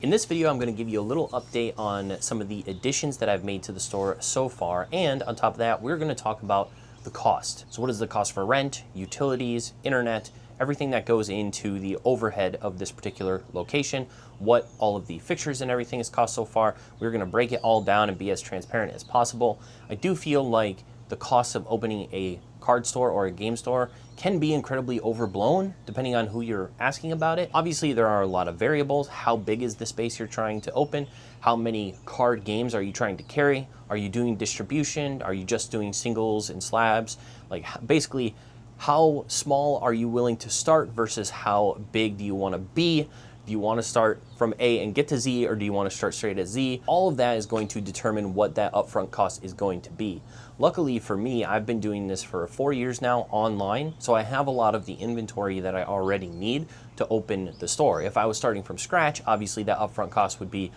In this video, I'm going to give you a little update on some of the additions that I've made to the store so far, and on top of that, we're going to talk about the cost. So what is the cost for rent, utilities, internet, everything that goes into the overhead of this particular location, what all of the fixtures and everything has cost so far. We're going to break it all down and be as transparent as possible. I do feel like the cost of opening a card store or a game store can be incredibly overblown depending on who you're asking about it. Obviously, there are a lot of variables. How big is the space you're trying to open? How many card games are you trying to carry? Are you doing distribution? Are you just doing singles and slabs? Like basically, how small are you willing to start versus how big do you want to be? Do you want to start from A and get to Z, or do you want to start straight at Z? All of that is going to determine what that upfront cost is going to be. Luckily for me, I've been doing this for 4 years now online, so I have a lot of the inventory that I already need to open the store. If I was starting from scratch, obviously that upfront cost would be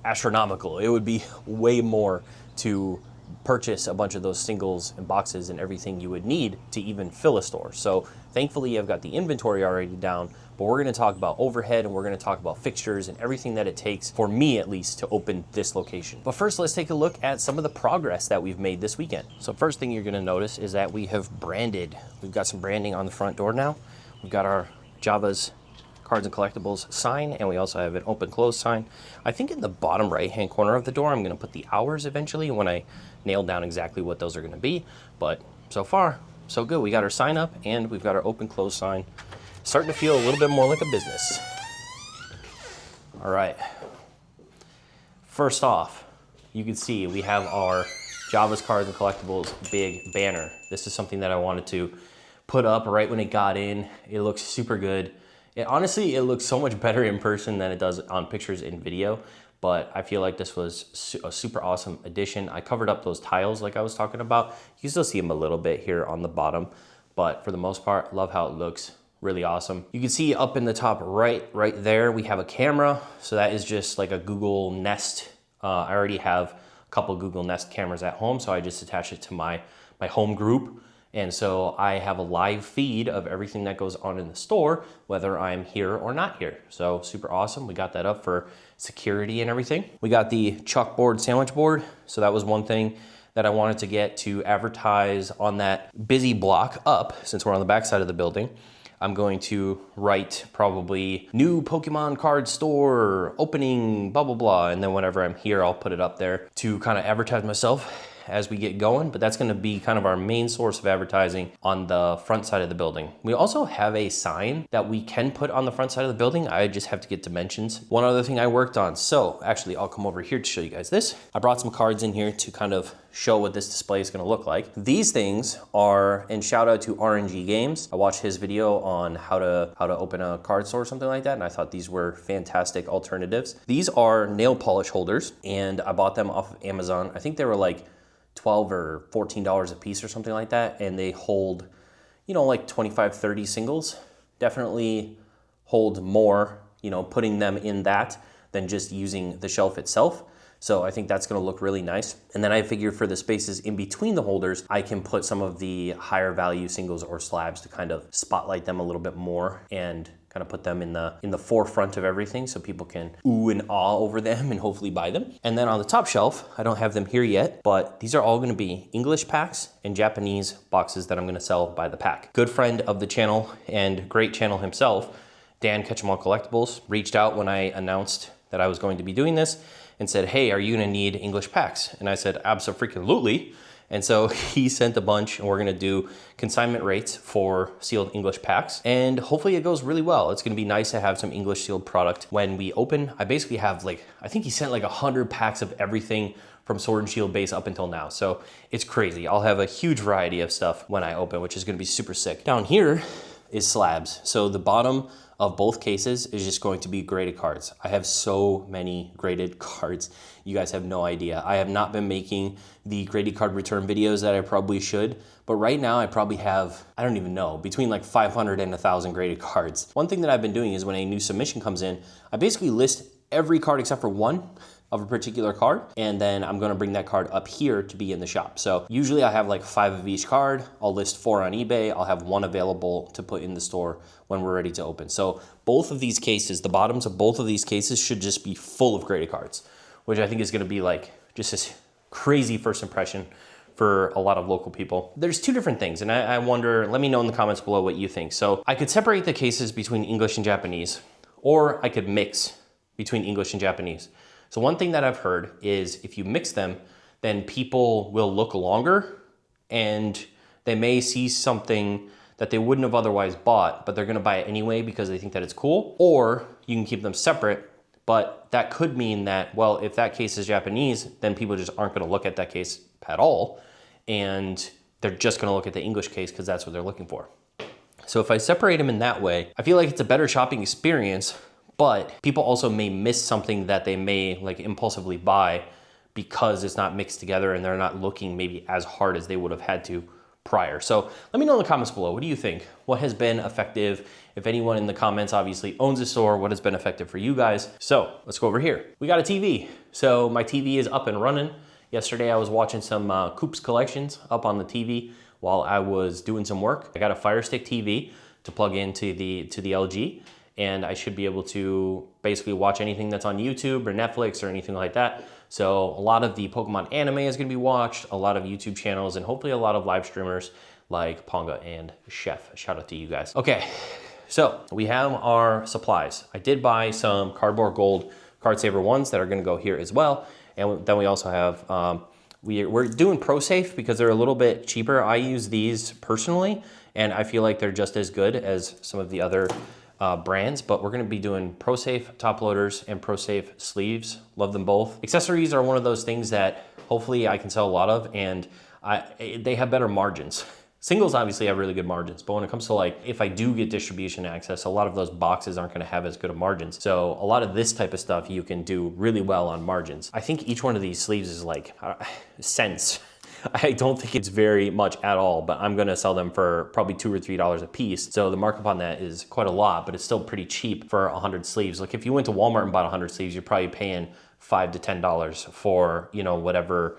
astronomical. It would be way more to purchase a bunch of those singles and boxes and everything you would need to even fill a store. So thankfully I've got the inventory already down, but we're going to talk about overhead and we're going to talk about fixtures and everything that it takes, for me at least, to open this location. But first, let's take a look at some of the progress that we've made this weekend. So first thing you're going to notice is that we have branded. We've got some branding on the front door now. We've got our Java's Cards and Collectibles sign, and we also have an open close sign. I think in the bottom right hand corner of the door I'm going to put the hours eventually when I nail down exactly what those are going to be, but so far so good. We got our sign up and we've got our open close sign. Starting to feel a little bit more like a business. All right, first off, you can see we have our Java's Cards and Collectibles big banner. This is something that I wanted to put up right when it got in. It looks super good. Honestly, it looks so much better in person than it does on pictures and video, but I feel like this was a super awesome addition. I covered up those tiles like I was talking about. You can still see them a little bit here on the bottom, but for the most part, love how it looks. Really awesome. You can see up in the top right there, we have a camera. So that is just like a Google Nest. I already have a couple Google Nest cameras at home, so I just attach it to my home group. And so I have a live feed of everything that goes on in the store, whether I'm here or not here. So super awesome. We got that up for security and everything. We got the chalkboard sandwich board. So that was one thing that I wanted to get to advertise on that busy block up, since we're on the back side of the building. I'm going to write probably new Pokemon card store opening, blah, blah, blah. And then whenever I'm here, I'll put it up there to kind of advertise myself as we get going, but that's going to be kind of our main source of advertising on the front side of the building. We also have a sign that we can put on the front side of the building. I just have to get dimensions. One other thing I worked on. So actually I'll come over here to show you guys this. I brought some cards in here to kind of show what this display is going to look like. These things are, and shout out to RNG Games. I watched his video on how to open a card store or something like that, and I thought these were fantastic alternatives. These are nail polish holders, and I bought them off of Amazon. I think they were like $12 or $14 a piece or something like that, and they hold, you know, like 25, 30 singles. Definitely hold more, you know, putting them in that than just using the shelf itself. So I think that's going to look really nice. And then I figured for the spaces in between the holders, I can put some of the higher value singles or slabs to kind of spotlight them a little bit more and kind of put them in the forefront of everything so people can ooh and ah over them and hopefully buy them. And then on the top shelf, I don't have them here yet, but these are all going to be English packs and Japanese boxes that I'm going to sell by the pack. Good friend of the channel and great channel himself, Dan Catch 'em All Collectibles, reached out when I announced that I was going to be doing this and said, hey, are you going to need English packs? And I said, abso-freaking-lutely. And so he sent a bunch, and we're going to do consignment rates for sealed English packs. And hopefully it goes really well. It's going to be nice to have some English sealed product when we open. I basically have I think he sent like 100 packs of everything from Sword and Shield base up until now. So it's crazy. I'll have a huge variety of stuff when I open, which is going to be super sick. Down here is slabs. So the bottom of both cases is just going to be graded cards. I have so many graded cards. You guys have no idea. I have not been making the graded card return videos that I probably should, but right now I probably have, I don't even know, between like 500 and 1,000 graded cards. One thing that I've been doing is when a new submission comes in, I basically list every card except for one of a particular card, and then I'm gonna bring that card up here to be in the shop. So usually I have like 5 of each card. I'll list 4 on eBay. I'll have 1 available to put in the store when we're ready to open. So both of these cases, the bottoms of both of these cases should just be full of graded cards, which I think is gonna be like just this crazy first impression for a lot of local people. There's 2 different things, and I wonder, let me know in the comments below what you think. So I could separate the cases between English and Japanese, or I could mix between English and Japanese. So one thing that I've heard is if you mix them, then people will look longer and they may see something that they wouldn't have otherwise bought, but they're gonna buy it anyway because they think that it's cool. Or you can keep them separate, but that could mean that, well, if that case is Japanese, then people just aren't gonna look at that case at all, and they're just gonna look at the English case because that's what they're looking for. So if I separate them in that way, I feel like it's a better shopping experience, but people also may miss something that they may like impulsively buy because it's not mixed together and they're not looking maybe as hard as they would have had to prior. So let me know in the comments below, what do you think? What has been effective? If anyone in the comments obviously owns a store, what has been effective for you guys? So let's go over here. We got a TV. So my TV is up and running. Yesterday I was watching some Coops collections up on the TV while I was doing some work. I got a Fire Stick TV to plug into the LG, and I should be able to basically watch anything that's on YouTube or Netflix or anything like that. So a lot of the Pokemon anime is gonna be watched, a lot of YouTube channels, and hopefully a lot of live streamers like Ponga and Chef. Shout out to you guys. Okay, so we have our supplies. I did buy some Cardboard Gold Card Saver ones that are gonna go here as well. And then we also have, we're doing ProSafe because they're a little bit cheaper. I use these personally, and I feel like they're just as good as some of the other brands, but we're gonna be doing ProSafe top loaders and ProSafe sleeves. Love them both. Accessories are one of those things that hopefully I can sell a lot of, and they have better margins. Singles obviously have really good margins, but when it comes to like, if I do get distribution access, a lot of those boxes aren't gonna have as good of margins. So a lot of this type of stuff you can do really well on margins. I think each one of these sleeves is like cents. I don't think it's very much at all, but I'm gonna sell them for probably $2 or $3 a piece. So the markup on that is quite a lot, but it's still pretty cheap for 100 sleeves. Like if you went to Walmart and bought 100 sleeves, you're probably paying $5 to $10 for, whatever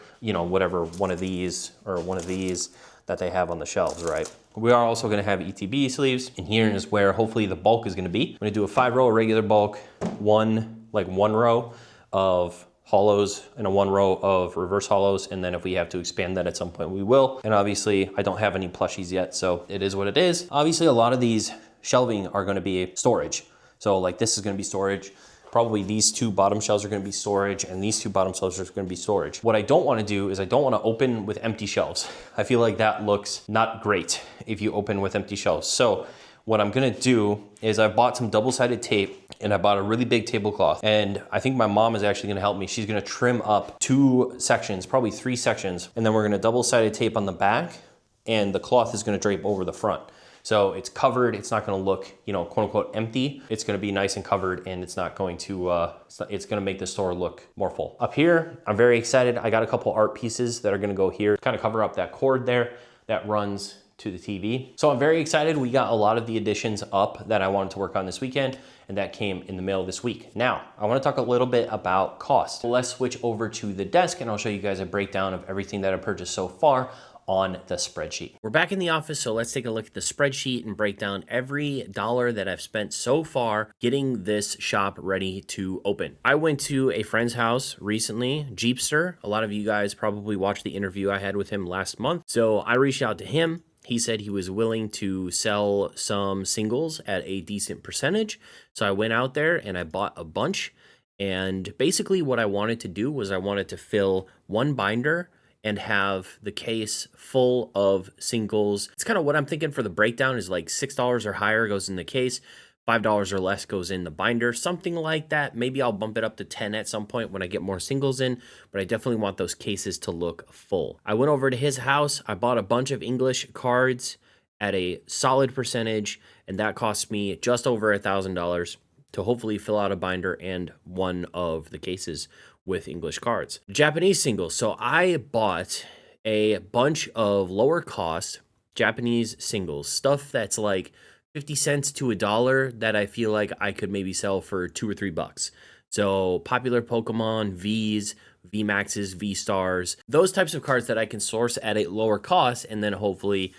one of these or one of these that they have on the shelves, right? We are also gonna have ETB sleeves, and here is where hopefully the bulk is gonna be. I'm gonna do a 5-row regular bulk, one row of hollows and a 1 row of reverse hollows, and then if we have to expand that at some point, we will. And obviously, I don't have any plushies yet, so it is what it is. Obviously, a lot of these shelving are gonna be storage. So like this is gonna be storage. Probably these 2 bottom shelves are gonna be storage, and these 2 bottom shelves are gonna be storage. What I don't wanna do is I don't wanna open with empty shelves. I feel like that looks not great if you open with empty shelves. So what I'm gonna do is I bought some double-sided tape, and I bought a really big tablecloth, and I think my mom is actually gonna help me. She's gonna trim up 2 sections, probably 3 sections, and then we're gonna double-sided tape on the back, and the cloth is gonna drape over the front. So it's covered, it's not gonna look, quote unquote empty. It's gonna be nice and covered, and it's not going to, it's gonna make the store look more full. Up here, I'm very excited. I got a couple art pieces that are gonna go here, kind of cover up that cord there that runs to the TV. So I'm very excited. We got a lot of the additions up that I wanted to work on this weekend, and that came in the mail this week. Now, I wanna talk a little bit about cost. Let's switch over to the desk, and I'll show you guys a breakdown of everything that I purchased so far on the spreadsheet. We're back in the office, so let's take a look at the spreadsheet and break down every dollar that I've spent so far getting this shop ready to open. I went to a friend's house recently, Jeepster. A lot of you guys probably watched the interview I had with him last month. So I reached out to him. He said he was willing to sell some singles at a decent percentage. So I went out there and I bought a bunch. And basically what I wanted to do was I wanted to fill one binder and have the case full of singles. It's kind of what I'm thinking for the breakdown is like $6 or higher goes in the case, $5 or less goes in the binder, something like that. Maybe I'll bump it up to 10 at some point when I get more singles in, but I definitely want those cases to look full. I went over to his house. I bought a bunch of English cards at a solid percentage, and that cost me just over $1,000 to hopefully fill out a binder and one of the cases with English cards. Japanese singles. So I bought a bunch of lower cost Japanese singles, stuff that's like 50 cents to $1 that I feel like I could maybe sell for $2 or $3. So popular Pokemon, Vs, VMAXs, V-Stars, those types of cards that I can source at a lower cost and then hopefully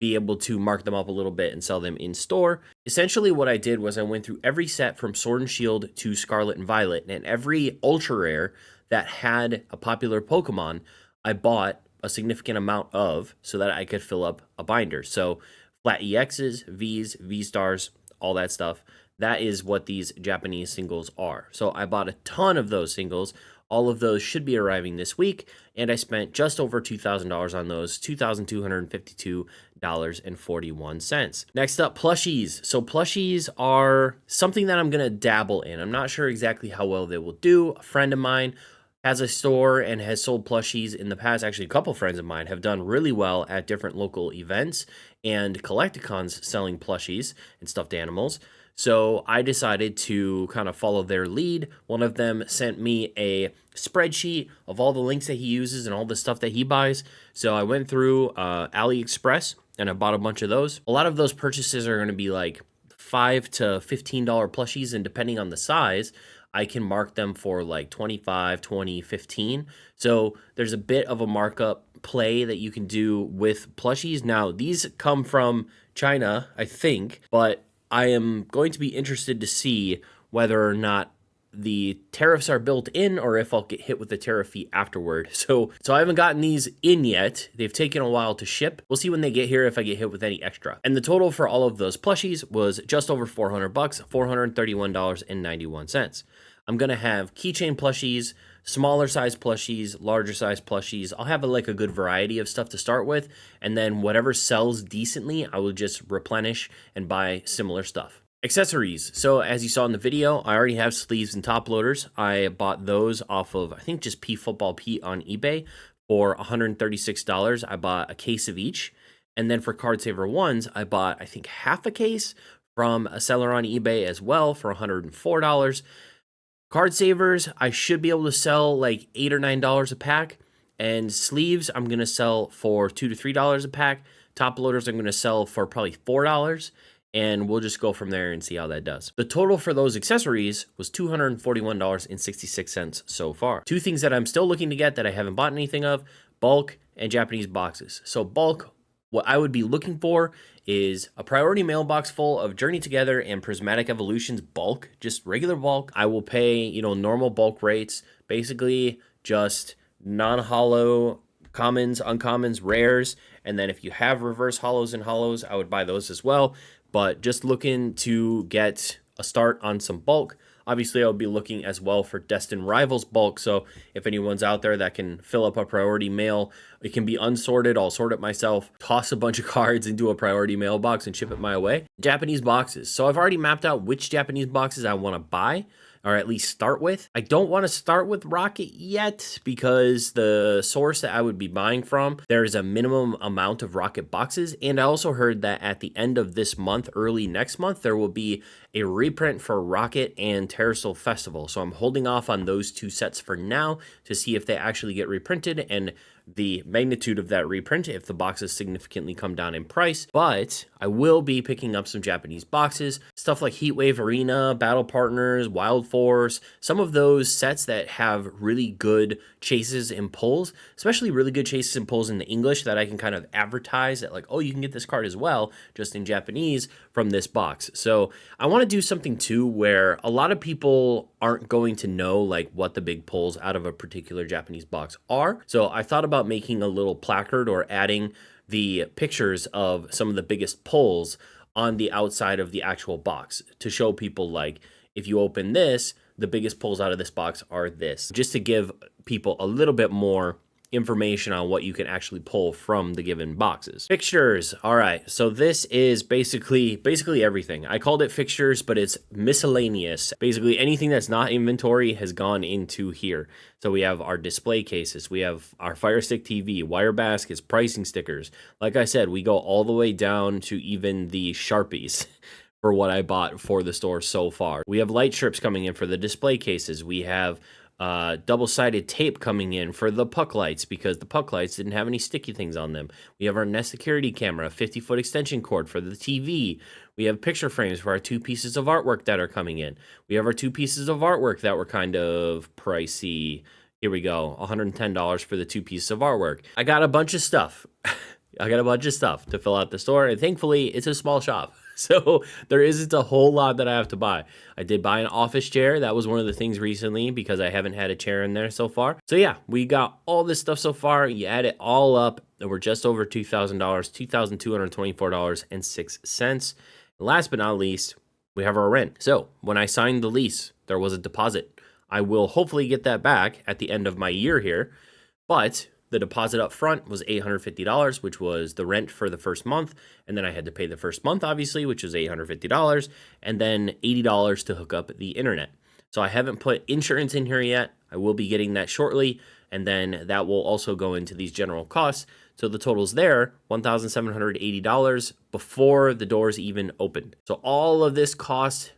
be able to mark them up a little bit and sell them in store. Essentially what I did was I went through every set from Sword and Shield to Scarlet and Violet, and every ultra rare that had a popular Pokemon, I bought a significant amount of so that I could fill up a binder. So flat EXs, Vs, V-Stars, all that stuff. That is what these Japanese singles are. So I bought a ton of those singles. All of those should be arriving this week, and I spent just over $2,000 on those, $2,252.41. Next up, plushies. So plushies are something that I'm going to dabble in. I'm not sure exactly how well they will do. A friend of mine has a store and has sold plushies in the past. Actually, a couple friends of mine have done really well at different local events and collecticons selling plushies and stuffed animals. So I decided to kind of follow their lead. One of them sent me a spreadsheet of all the links that he uses and all the stuff that he buys. So I went through AliExpress and I bought a bunch of those. A lot of those purchases are going to be like $5 to $15 plushies, and depending on the size, I can mark them for like 25, 20, 15. So there's a bit of a markup play that you can do with plushies. Now, these come from China, I think, but I am going to be interested to see whether or not the tariffs are built in or if I'll get hit with the tariff fee afterward. So I haven't gotten these in yet. They've taken a while to ship. We'll see when they get here if I get hit with any extra. And the total for all of those plushies was just over $400, $431.91. I'm going to have keychain plushies, smaller size plushies, larger size plushies. I'll have like a good variety of stuff to start with, and then whatever sells decently, I will just replenish and buy similar stuff. Accessories. So as you saw in the video, I already have sleeves and top loaders. I bought those off of, I think, just P Football Pete on eBay for $136. I bought a case of each. And then for Card Saver ones, I bought, I think, half a case from a seller on eBay as well for $104. Card savers, I should be able to sell like $8 or $9 a pack. And sleeves, I'm going to sell for $2 to $3 a pack. Top loaders, I'm going to sell for probably $4. And we'll just go from there and see how that does. The total for those accessories was $241.66 so far. Two things that I'm still looking to get that I haven't bought anything of: bulk and Japanese boxes. So bulk, what I would be looking for is a priority mailbox full of Journey Together and Prismatic Evolutions bulk, just regular bulk. I will pay, normal bulk rates, basically just non-hollow, commons, uncommons, rares. And then if you have reverse hollows and hollows, I would buy those as well. But just looking to get a start on some bulk. Obviously, I'll be looking as well for Destined Rivals bulk. So if anyone's out there that can fill up a priority mail, it can be unsorted. I'll sort it myself, toss a bunch of cards into a priority mailbox and ship it my way. Japanese boxes. So I've already mapped out which Japanese boxes I want to buy, or at least start with. I don't want to start with Rocket yet because the source that I would be buying from, there is a minimum amount of Rocket boxes. And I also heard that at the end of this month, early next month, there will be a reprint for Rocket and Terrasol Festival. So I'm holding off on those two sets for now to see if they actually get reprinted and the magnitude of that reprint if the boxes significantly come down in price. But I will be picking up some Japanese boxes, stuff like Heatwave Arena, Battle Partners, Wild Force, some of those sets that have really good chases and pulls, especially really good chases and pulls in the English that I can kind of advertise that, like, oh, you can get this card as well, just in Japanese from this box. So I want to do something too where a lot of people aren't going to know like what the big pulls out of a particular Japanese box are. So I thought about making a little placard or adding the pictures of some of the biggest pulls on the outside of the actual box to show people, like, if you open this, the biggest pulls out of this box are this, just to give people a little bit more information on what you can actually pull from the given boxes. Fixtures. All right, so this is basically everything. I called it fixtures, but it's miscellaneous. Basically anything that's not inventory has gone into here. So we have our display cases, we have our Fire Stick TV, wire baskets, pricing stickers. Like I said, we go all the way down to even the Sharpies for what I bought for the store so far. We have light strips coming in for the display cases. We have double-sided tape coming in for the puck lights because the puck lights didn't have any sticky things on them. We have our Nest security camera, 50-foot extension cord for the TV. We have picture frames for our 2 pieces of artwork that are coming in. We have our 2 pieces of artwork that were kind of pricey. Here we go, $110 for the 2 pieces of artwork. I got a bunch of stuff. I got a bunch of stuff to fill out the store, and thankfully, it's a small shop. So there isn't a whole lot that I have to buy. I did buy an office chair. That was one of the things recently because I haven't had a chair in there so far. So yeah, we got all this stuff so far. You add it all up, and we're just over $2,000, $2,224.06. Last but not least, we have our rent. So when I signed the lease, there was a deposit. I will hopefully get that back at the end of my year here, but the deposit up front was $850, which was the rent for the first month. And then I had to pay the first month, obviously, which was $850, and then $80 to hook up the internet. So I haven't put insurance in here yet. I will be getting that shortly. And then that will also go into these general costs. So the total's there, $1,780 before the doors even opened. So all of this cost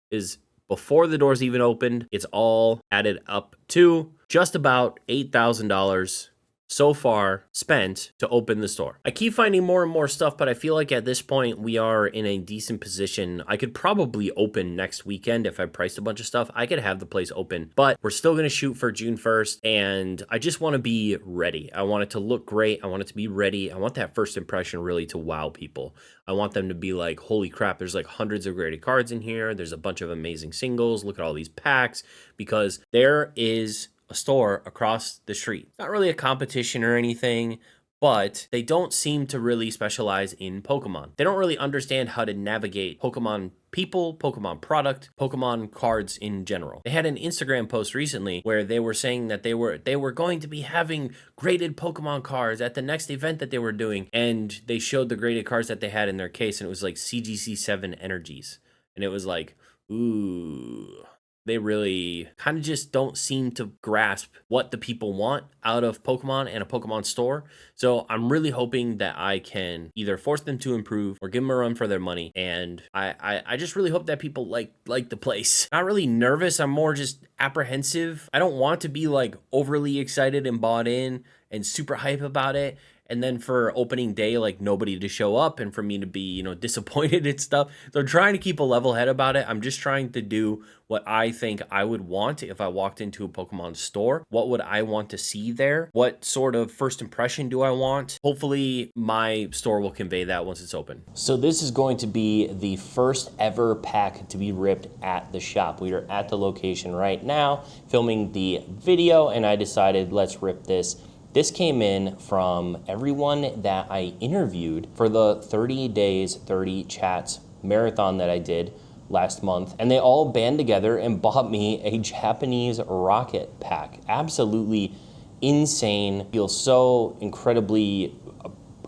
is before the doors even opened. It's all added up to just about $8,000 so far spent to open the store. I keep finding more and more stuff, but I feel like at this point we are in a decent position. I could probably open next weekend if I priced a bunch of stuff. I could have the place open, but we're still gonna shoot for June 1st, and I just wanna be ready. I want it to look great. I want it to be ready. I want that first impression really to wow people. I want them to be like, holy crap, there's like hundreds of graded cards in here. There's a bunch of amazing singles. Look at all these packs, because there is a store across the street. It's not really a competition or anything, but they don't seem to really specialize in Pokemon. They don't really understand how to navigate Pokemon people, Pokemon product, Pokemon cards in general. They had an Instagram post recently where they were saying that they were going to be having graded Pokemon cards at the next event that they were doing, and they showed the graded cards that they had in their case, and it was like CGC7 energies. And it was like, ooh. They really kind of just don't seem to grasp what the people want out of Pokemon and a Pokemon store. So I'm really hoping that I can either force them to improve or give them a run for their money. And I just really hope that people like the place. Not really nervous. I'm more just apprehensive. I don't want to be like overly excited and bought in and super hype about it, and then for opening day, like nobody to show up, and for me to be, you know, disappointed and stuff. So I'm trying to keep a level head about it. I'm just trying to do what I think I would want if I walked into a Pokemon store. What would I want to see there? What sort of first impression do I want? Hopefully my store will convey that once it's open. So this is going to be the first ever pack to be ripped at the shop. We are at the location right now filming the video, and I decided let's rip this. This came in from everyone that I interviewed for the 30 days, 30 chats marathon that I did last month. And they all band together and bought me a Japanese rocket pack. Absolutely insane. Feel so incredibly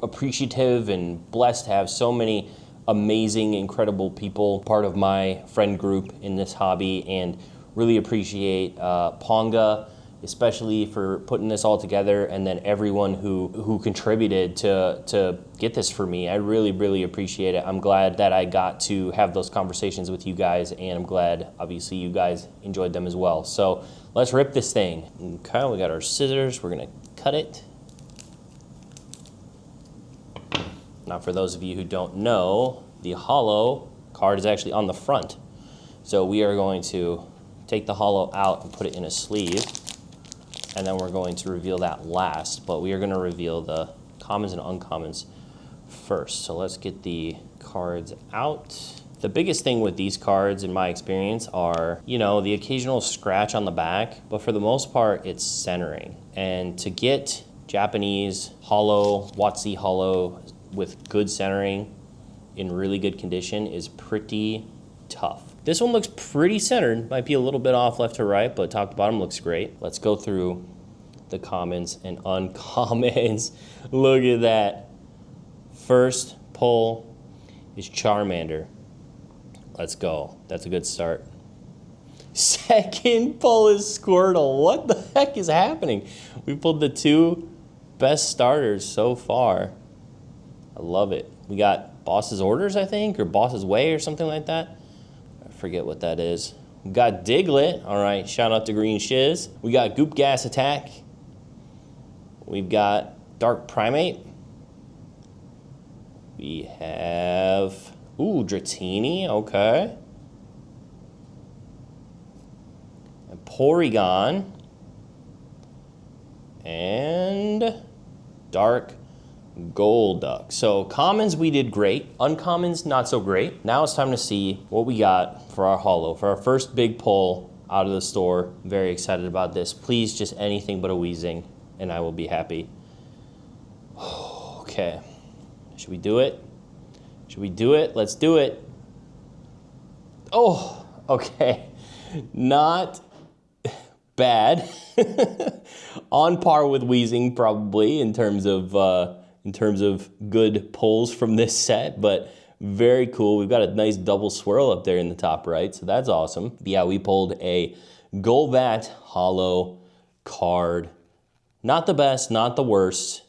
appreciative and blessed to have so many amazing, incredible people part of my friend group in this hobby, and really appreciate Ponga, especially for putting this all together, and then everyone who contributed to get this for me. I really, really appreciate it. I'm glad that I got to have those conversations with you guys, and I'm glad, obviously, you guys enjoyed them as well. So let's rip this thing. Okay, we got our scissors. We're gonna cut it. Now, for those of you who don't know, the hollow card is actually on the front. So we are going to take the hollow out and put it in a sleeve, and then we're going to reveal that last, but we are gonna reveal the commons and uncommons first. So let's get the cards out. The biggest thing with these cards, in my experience, are, you know, the occasional scratch on the back, but for the most part, it's centering. And to get Japanese hollow, WotC hollow with good centering in really good condition is pretty tough. This one looks pretty centered. Might be a little bit off left to right, but top to bottom looks great. Let's go through the commons and uncommons. Look at that. First pull is Charmander. Let's go. That's a good start. Second pull is Squirtle. What the heck is happening? We pulled the 2 best starters so far. I love it. We got Boss's Orders, I think, or Boss's Way or something like that. I forget what that is. We got Diglett. All right, shout out to Green Shiz. We got Goop Gas Attack. We've got Dark Primate. We have, ooh, Dratini, okay. And Porygon. And Dark Golduck. So commons, we did great. Uncommons, not so great. Now it's time to see what we got for our holo. For our first big pull out of the store. Very excited about this. Please, just anything but a Weezing, and I will be happy. Okay. Should we do it? Should we do it? Let's do it. Oh, okay. Not bad. On par with Weezing, probably, in terms of good pulls from this set, but very cool. We've got a nice double swirl up there in the top right, so that's awesome. Yeah, we pulled a Golbat holo card. Not the best, not the worst,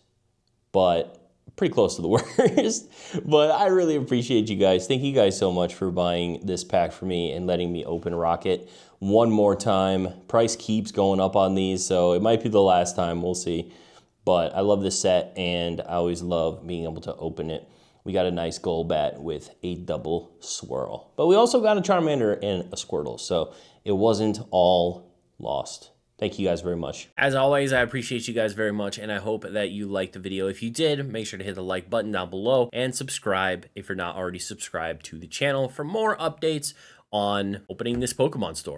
but pretty close to the worst. But I really appreciate you guys. Thank you guys so much for buying this pack for me and letting me open Rocket one more time. Price keeps going up on these, so it might be the last time. We'll see. But I love this set, and I always love being able to open it. We got a nice Golbat with a double swirl. But we also got a Charmander and a Squirtle, so it wasn't all lost. Thank you guys very much. As always, I appreciate you guys very much, and I hope that you liked the video. If you did, make sure to hit the like button down below and subscribe if you're not already subscribed to the channel for more updates on opening this Pokemon store.